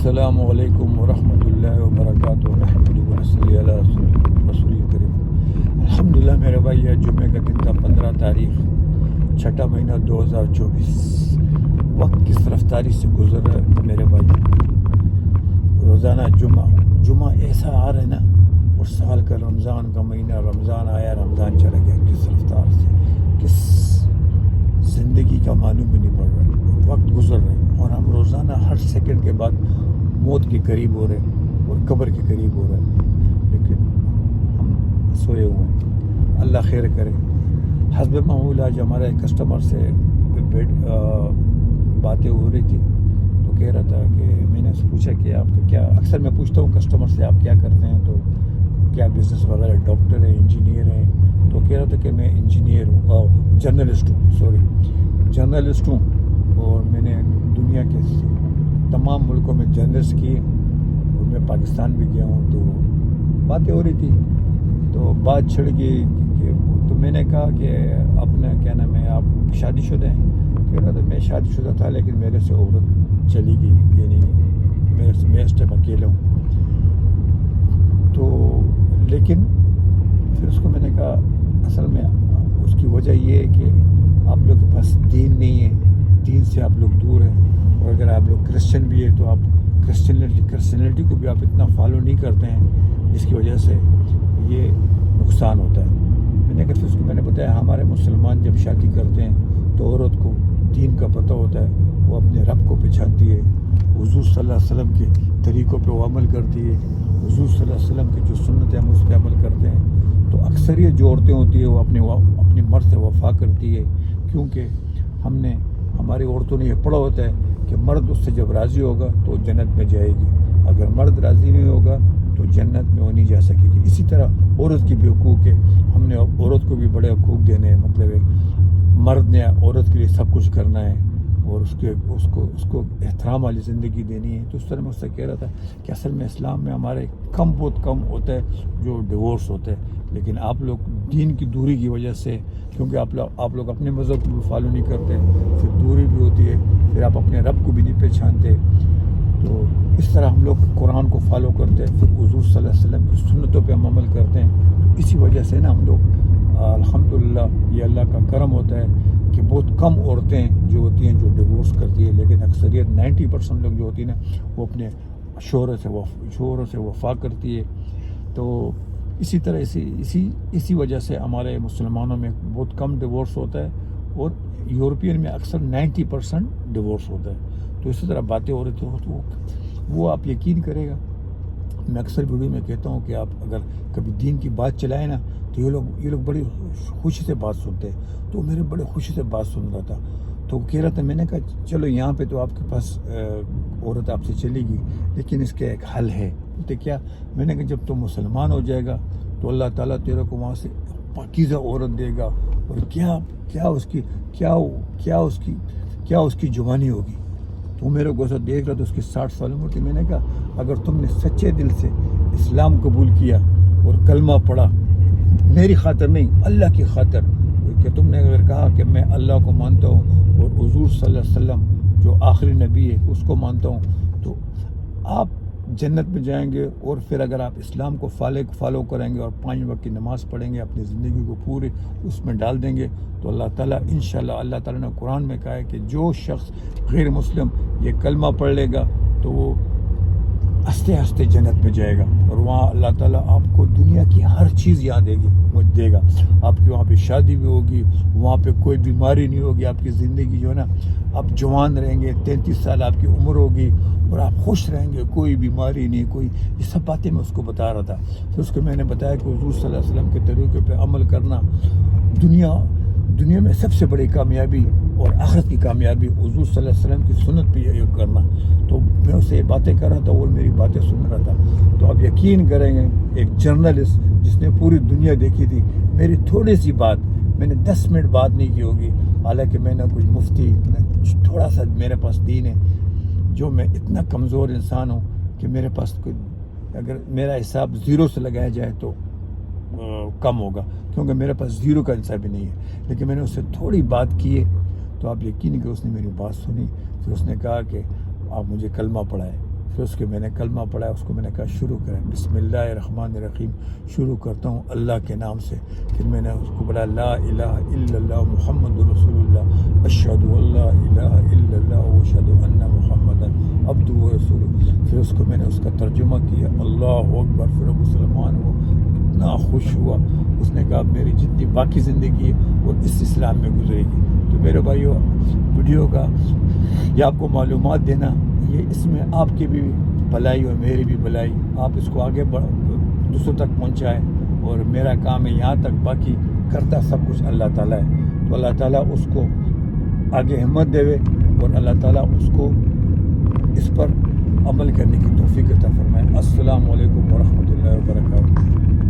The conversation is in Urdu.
السلام علیکم ورحمۃ اللہ وبرکاتہ نحمدہ ونصلی علی رسول کریم۔ الحمدللہ میرے بھائی، یہ جمعے کا دن تھا، 15 تاریخ 6 مہینہ 2024۔ وقت کس رفتاری سے گزر رہا ہے میرے بھائی۔ روزانہ جمعہ ایسا آ رہا ہے نا، اور سال کا رمضان کا مہینہ، رمضان آیا، رمضان چلا گیا، کس رفتار سے، کس زندگی کا معلوم ہی نہیں پڑ رہا ہے، وقت گزر رہا ہے، اور ہم روزانہ ہر سیکنڈ کے بعد موت کے قریب ہو رہے ہیں اور قبر کے قریب ہو رہے ہیں، لیکن ہم سوئے ہوئے ہیں۔ اللہ خیر کرے۔ حسب معمول آج ہمارے کسٹمر سے باتیں ہو رہی تھی، تو کہہ رہا تھا کہ میں نے اس سے پوچھا کہ آپ کا کیا، اکثر میں پوچھتا ہوں کسٹمر سے آپ کیا کرتے ہیں، تو کیا بزنس وغیرہ، ڈاکٹر ہیں، انجینئر ہیں، تو کہہ رہا تھا کہ میں انجینئر ہوں، جرنلسٹ ہوں، اور میں نے دنیا کے تمام ملکوں میں جرنلسٹ کیے، اور میں پاکستان بھی گیا ہوں۔ تو باتیں ہو رہی تھی، تو بات چھڑ گئی کہ تو میں نے کہا کہ اپنا کیا نام ہے، آپ شادی شدہ ہیں؟ کہہ رہا تھا میں شادی شدہ تھا، لیکن میرے سے عورت چلی گئی، یعنی میں اس ٹائم اکیلا ہوں۔ تو لیکن پھر اس کو میں نے کہا اصل میں اس کی وجہ یہ ہے کہ آپ لوگ کے پاس دین نہیں ہے، دین سے آپ لوگ دور ہیں، اور اگر آپ لوگ کرسچن بھی ہیں تو آپ کرسچنلٹی کو بھی آپ اتنا فالو نہیں کرتے ہیں، جس کی وجہ سے یہ نقصان ہوتا ہے۔ میں نے کہا اس کو میں نے بتایا ہمارے مسلمان جب شادی کرتے ہیں تو عورت کو دین کا پتہ ہوتا ہے، وہ اپنے رب کو پہچانتی ہے، حضور صلی اللہ علیہ وسلم کے طریقوں پہ وہ عمل کرتی ہے، حضور صلی اللہ علیہ وسلم کی جو سنت ہے ہم اس پہ عمل کرتے ہیں۔ تو اکثریت جو عورتیں ہوتی ہیں وہ اپنی مرد سے وفا کرتی ہے، کیونکہ ہماری عورتوں نے یہ پڑھا ہوتا ہے کہ مرد اس سے جب راضی ہوگا تو جنت میں جائے گی، اگر مرد راضی نہیں ہوگا تو جنت میں وہ نہیں جا سکے گی۔ اسی طرح عورت کی بھی حقوق ہے، ہم نے عورت کو بھی بڑے حقوق دینے ہیں، مطلب ہے مرد نے عورت کے لیے سب کچھ کرنا ہے، اور اس کو احترام والی زندگی دینی ہے۔ تو اس طرح میں اس سے کہہ رہا تھا کہ اصل میں اسلام میں ہمارے بہت کم ہوتا ہے جو ڈیورس ہوتا ہے، لیکن آپ لوگ دین کی دوری کی وجہ سے، کیونکہ آپ لوگ اپنے مذہب کو بھی فالو نہیں کرتے، پھر دوری بھی ہوتی ہے، پھر آپ اپنے رب کو بھی نہیں پہچانتے۔ تو اس طرح ہم لوگ قرآن کو فالو کرتے ہیں، پھر حضور صلی اللہ علیہ وسلم کی سنتوں پہ ہم عمل کرتے ہیں۔ اسی وجہ سے نا ہم لوگ الحمدللہ، یہ اللہ کا کرم ہوتا ہے کہ بہت کم عورتیں جو ہوتی ہیں جو ڈیورس کرتی ہے، لیکن اکثریت 90% لوگ جو ہوتی ہیں نا وہ اپنے شوہروں سے وفا کرتی ہے۔ تو اسی طرح اسی وجہ سے ہمارے مسلمانوں میں بہت کم ڈیورس ہوتا ہے، اور یورپین میں اکثر 90% ڈیورس ہوتا ہے۔ تو اسی طرح باتیں ہو رہی تھیں، تو وہ آپ یقین کرے گا، میں اکثر ویڈیو میں کہتا ہوں کہ آپ اگر کبھی دین کی بات چلائیں نا تو یہ لوگ بڑی خوشی سے بات سنتے ہیں۔ تو میرے بڑے خوشی سے بات سن رہا تھا، تو وہ کہہ رہا تھا، میں نے کہا چلو یہاں پہ تو آپ کے پاس عورت آپ سے چلے گی، لیکن اس کا ایک حل ہے۔ بولتے کیا؟ میں نے کہا جب تو مسلمان ہو جائے گا تو اللہ تعالیٰ تیرے کو وہاں سے پاکیزہ عورت دے گا، اور کیا اس کی جوانی ہوگی۔ تو میرے کو ایسا دیکھ رہا تو اس کی 60 سال عمر تھی۔ میں نے کہا اگر تم نے سچے دل سے اسلام قبول کیا اور کلمہ پڑھا، میری خاطر نہیں اللہ کی خاطر، کہ تم نے اگر کہا کہ میں اللہ کو مانتا ہوں اور حضور صلی اللہ علیہ وسلم جو آخری نبی ہے اس کو مانتا ہوں، تو آپ جنت میں جائیں گے۔ اور پھر اگر آپ اسلام کو فالو کریں گے اور 5 وقت کی نماز پڑھیں گے، اپنی زندگی کو پورے اس میں ڈال دیں گے، تو اللہ تعالیٰ انشاءاللہ، اللہ تعالیٰ نے قرآن میں کہا ہے کہ جو شخص غیر مسلم یہ کلمہ پڑھ لے گا تو وہ ہنستے ہنستے جنت میں جائے گا، اور وہاں اللہ تعالیٰ آپ کو دنیا کی ہر چیز یہاں دے گا۔ آپ کی وہاں پہ شادی بھی ہوگی، وہاں پہ کوئی بیماری نہیں ہوگی، آپ کی زندگی جو ہے نا، آپ جوان رہیں گے، 33 سال آپ کی عمر ہوگی، اور آپ خوش رہیں گے، کوئی بیماری نہیں، یہ سب باتیں میں اس کو بتا رہا تھا۔ پھر اس کو میں نے بتایا کہ حضور صلی اللہ علیہ وسلم کے طریقے پہ عمل کرنا دنیا میں سب سے بڑی کامیابی اور آخرت کی کامیابی حضور صلی اللہ علیہ وسلم کی سنت پہ یہ کرنا۔ تو میں اسے یہ باتیں کر رہا تھا، وہ میری باتیں سن رہا تھا۔ تو آپ یقین کریں گے، ایک جرنلسٹ جس نے پوری دنیا دیکھی تھی، میری تھوڑی سی بات، میں نے 10 منٹ بات نہیں کی ہوگی، حالانکہ میں نہ کچھ مفتی، نہ تھوڑا سا میرے پاس دین ہے، جو میں اتنا کمزور انسان ہوں کہ میرے پاس اگر میرا حساب 0 سے لگایا جائے تو کم ہوگا، کیونکہ میرے پاس 0 کا حساب بھی نہیں ہے، لیکن میں نے اس سے تھوڑی بات کی ہے، تو آپ یقین کہ اس نے میری بات سنی۔ پھر اس نے کہا کہ آپ مجھے کلمہ پڑھائے، پھر اس کے میں نے کلمہ پڑھا، اس کو میں نے کہا شروع کریں، بسم اللہ الرحمن الرحیم شروع کرتا ہوں اللہ کے نام سے. پھر میں نے اس کو بولا لا الہ الا اللہ محمد رسول اللہ اشہد ان لا الہ الا اللہ واشہد ان محمدا عبدہ ورسولہ. پھر اس کو میں نے اس کا ترجمہ کیا، اللہ اکبر. پھر وہ مسلمان ہوا، اتنا خوش ہوا. اس نے کہا میری جتنی باقی زندگی ہے وہ اس اسلام میں گزرے گی. تو میرے بھائیو، ویڈیو کا یہ آپ کو معلومات دینا، یہ اس میں آپ کی بھی بھلائی اور میری بھی بھلائی. آپ اس کو آگے دوسروں تک پہنچائیں، اور میرا کام ہے یہاں تک، باقی کرتا سب کچھ اللہ تعالیٰ ہے. تو اللہ تعالیٰ اس کو آگے ہمت دے، اور اللہ تعالیٰ اس کو اس پر عمل کرنے کی توفیق عطا فرمائے. السلام علیکم ورحمۃ اللہ وبرکاتہ.